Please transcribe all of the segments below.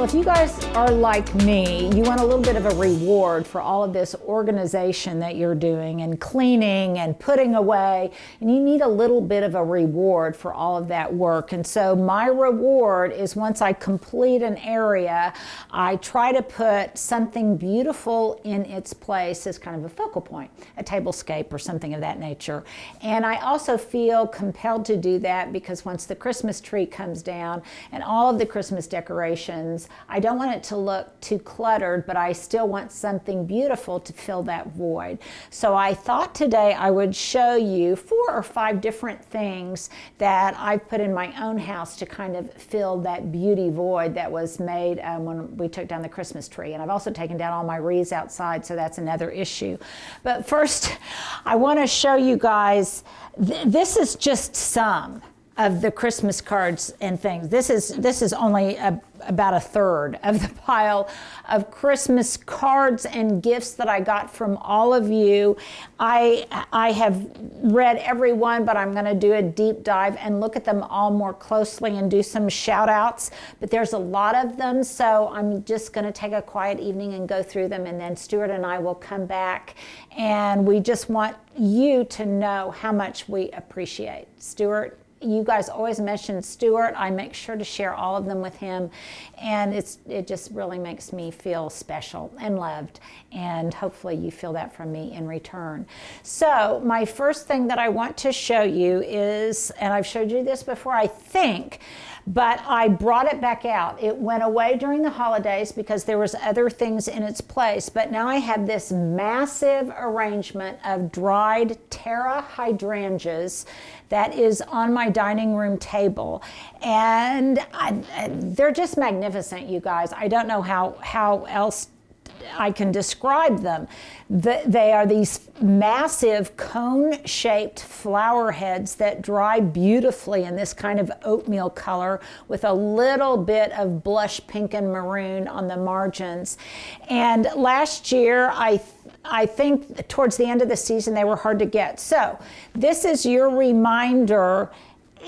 if you guys are like me, you want a little bit of a reward for all of this organization that you're doing and cleaning and putting away, and you need a little bit of a reward for all of that work. And so my reward is once I complete an area, I try to put something beautiful in its place as kind of a focal point, a tablescape or something of that nature. And I also feel compelled to do that because once the Christmas tree comes down and all of the Christmas decorations, I don't want it to look too cluttered, but I still want something beautiful to fill that void. So I thought today I would show you 4 or 5 different things that I've put in my own house to kind of fill that beauty void that was made when we took down the Christmas tree. And I've also taken down all my wreaths outside, so that's another issue. But first, I want to show you guys, this is just some of the Christmas cards and things. This is only about a third of the pile of Christmas cards and gifts that I got from all of you. I have read every one, but I'm going to do a deep dive and look at them all more closely and do some shout outs. But there's a lot of them, so I'm just going to take a quiet evening and go through them, and then Stuart and I will come back, and we just want you to know how much we appreciate. Stuart, you guys always mention Stuart. I make sure to share all of them with him, and it just really makes me feel special and loved, and hopefully you feel that from me in return. So my first thing that I want to show you is, and I've showed you this before, I think, but I brought it back out. It went away during the holidays because there was other things in its place, but now I have this massive arrangement of dried Terra hydrangeas that is on my dining room table, and they're just magnificent, you guys. I don't know how else I can describe them. They are these massive cone-shaped flower heads that dry beautifully in this kind of oatmeal color with a little bit of blush pink and maroon on the margins. And last year, I think towards the end of the season, they were hard to get. So this is your reminder.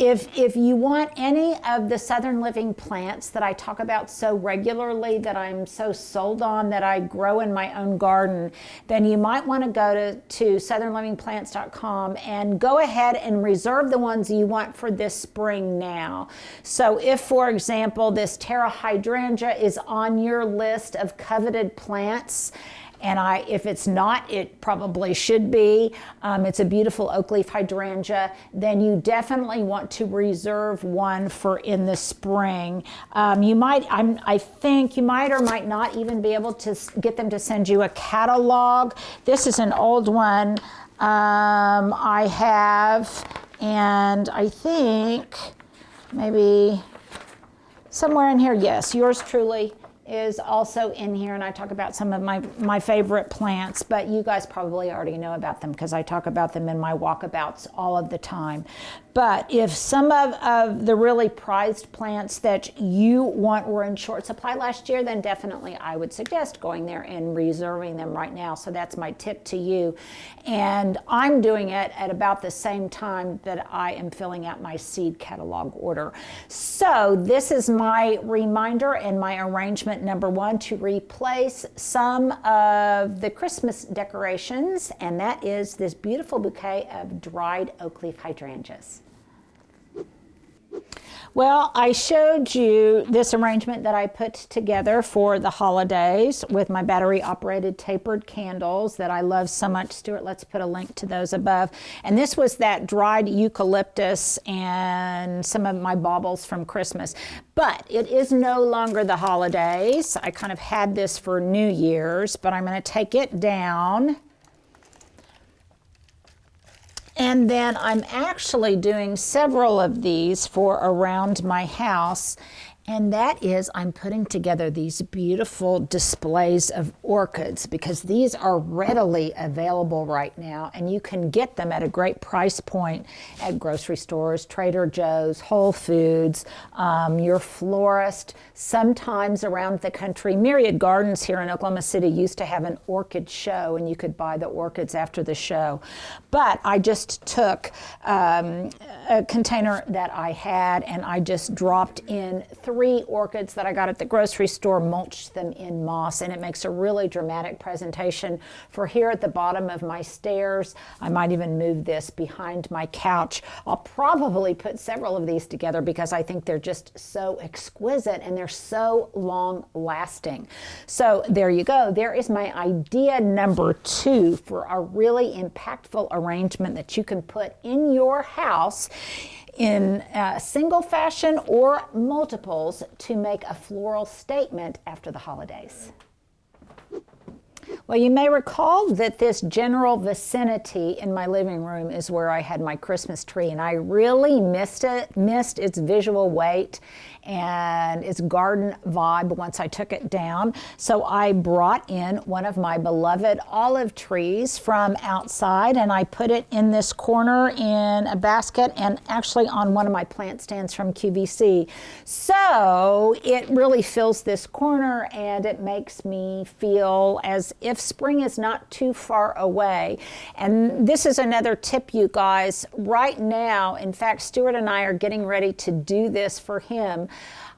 If you want any of the Southern Living plants that I talk about so regularly, that I'm so sold on, that I grow in my own garden, then you might want to go to southernlivingplants.com and go ahead and reserve the ones you want for this spring now. So if, for example, this Terra hydrangea is on your list of coveted plants, and if it's not, it probably should be. It's a beautiful oak leaf hydrangea. Then you definitely want to reserve one for in the spring. I think you might or might not even be able to get them to send you a catalog. This is an old one I have, and I think maybe somewhere in here, yes, yours truly is also in here, and I talk about some of my favorite plants, but you guys probably already know about them because I talk about them in my walkabouts all of the time. But if some of the really prized plants that you want were in short supply last year, then definitely I would suggest going there and reserving them right now. So that's my tip to you. And I'm doing it at about the same time that I am filling out my seed catalog order. So this is my reminder and my arrangement number 1 to replace some of the Christmas decorations, and that is this beautiful bouquet of dried oak leaf hydrangeas. Well, I showed you this arrangement that I put together for the holidays with my battery-operated tapered candles that I love so much. Stuart, let's put a link to those above. And this was that dried eucalyptus and some of my baubles from Christmas. But it is no longer the holidays. I kind of had this for New Year's, but I'm going to take it down. And then I'm actually doing several of these for around my house. And that is, I'm putting together these beautiful displays of orchids because these are readily available right now, and you can get them at a great price point at grocery stores, Trader Joe's, Whole Foods, your florist. Sometimes around the country, Myriad Gardens here in Oklahoma City used to have an orchid show, and you could buy the orchids after the show. But I just took a container that I had, and I just dropped in 3 3 orchids that I got at the grocery store, mulched them in moss, and it makes a really dramatic presentation for here at the bottom of my stairs. I might even move this behind my couch. I'll probably put several of these together because I think they're just so exquisite and they're so long lasting. So there you go. There is my idea number 2 for a really impactful arrangement that you can put in your house in single fashion or multiples to make a floral statement after the holidays. Well, you may recall that this general vicinity in my living room is where I had my Christmas tree, and I really missed its visual weight and its garden vibe once I took it down. So I brought in one of my beloved olive trees from outside, and I put it in this corner in a basket and actually on one of my plant stands from QVC. So it really fills this corner, and it makes me feel as if spring is not too far away. And this is another tip, you guys. Right now, in fact, Stuart and I are getting ready to do this for him.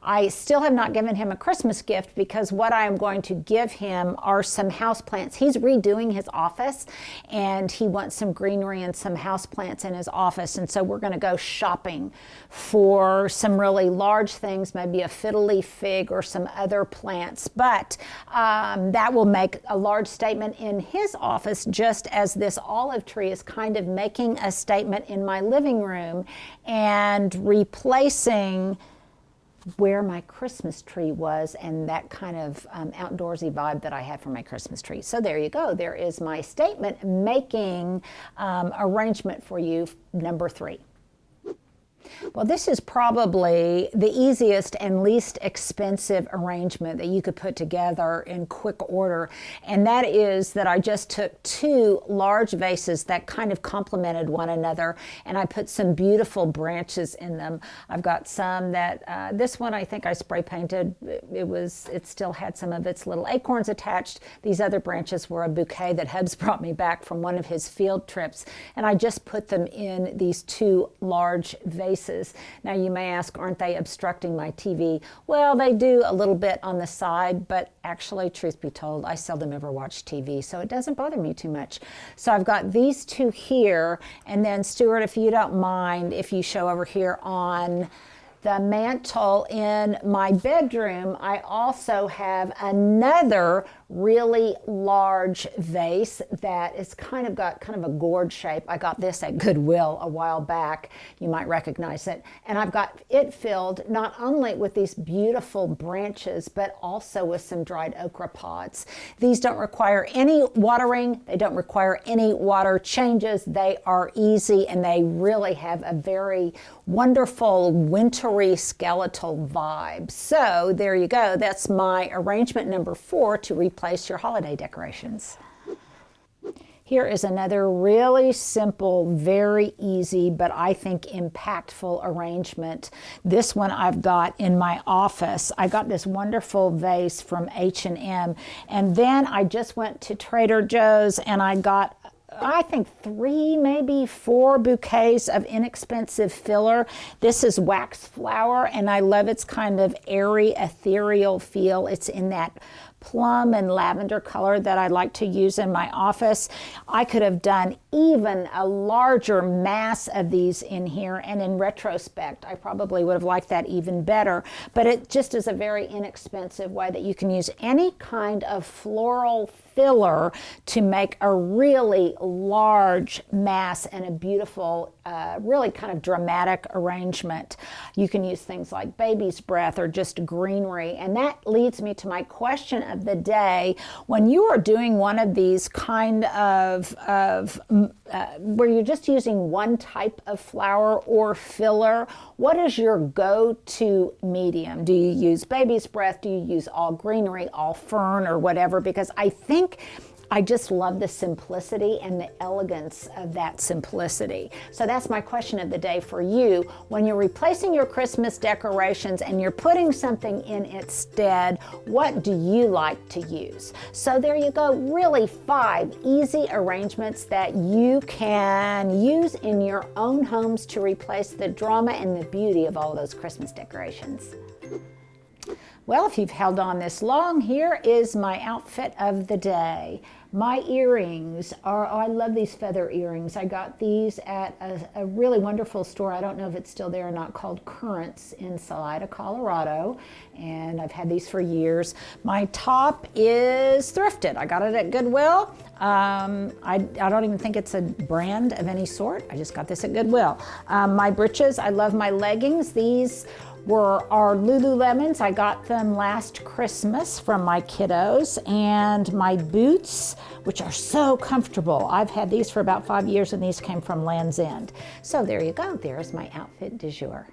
I still have not given him a Christmas gift because what I am going to give him are some houseplants. He's redoing his office and he wants some greenery and some houseplants in his office. And so we're going to go shopping for some really large things, maybe a fiddle leaf fig or some other plants. But that will make a large statement in his office, just as this olive tree is kind of making a statement in my living room and replacing where my Christmas tree was and that kind of outdoorsy vibe that I had for my Christmas tree. So there you go. There is my statement making arrangement for you, number 3. Well, this is probably the easiest and least expensive arrangement that you could put together in quick order. And that is that I just took 2 large vases that kind of complemented one another, and I put some beautiful branches in them. I've got some that, this one I think I spray painted. It still had some of its little acorns attached. These other branches were a bouquet that Hubs brought me back from one of his field trips. And I just put them in these 2 large vases. Now you may ask, aren't they obstructing my TV? Well, they do a little bit on the side, but actually, truth be told, I seldom ever watch TV, so it doesn't bother me too much. So I've got these 2 here, and then Stuart, if you don't mind, if you show over here on the mantle in my bedroom, I also have another really large vase that is kind of got kind of a gourd shape. I got this at Goodwill a while back. You might recognize it. And I've got it filled not only with these beautiful branches, but also with some dried okra pods. These don't require any watering. They don't require any water changes. They are easy, and they really have a very wonderful wintry skeletal vibe. So there you go. That's my arrangement number 4 to replace your holiday decorations. Here is another really simple, very easy, but I think impactful arrangement. This one I've got in my office. I got this wonderful vase from H&M, and then I just went to Trader Joe's and I got, I think 3, maybe 4 bouquets of inexpensive filler. This is wax flower, and I love its kind of airy, ethereal feel. It's in that plum and lavender color that I like to use in my office. I could have done even a larger mass of these in here, and in retrospect, I probably would have liked that even better. But it just is a very inexpensive way that you can use any kind of floral filler to make a really large mass and a beautiful, really kind of dramatic arrangement. You can use things like baby's breath or just greenery. And that leads me to my question of the day. When you are doing one of these kind of where you're just using one type of flower or filler, what is your go-to medium? Do you use baby's breath? Do you use all greenery, all fern, or whatever? Because I think I just love the simplicity and the elegance of that simplicity. So that's my question of the day for you. When you're replacing your Christmas decorations and you're putting something in its stead, what do you like to use? So there you go, really 5 easy arrangements that you can use in your own homes to replace the drama and the beauty of all those Christmas decorations. Well, if you've held on this long, here is my outfit of the day. My earrings are, oh, I love these feather earrings. I got these at a really wonderful store. I don't know if it's still there or not, called Currents in Salida, Colorado. And I've had these for years. My top is thrifted. I got it at Goodwill. I don't even think it's a brand of any sort. I just got this at Goodwill. My breeches, I love my leggings. These are Lululemons. I got them last Christmas from my kiddos. And my boots, which are so comfortable. I've had these for about 5 years and these came from Land's End. So there you go. There's my outfit du jour.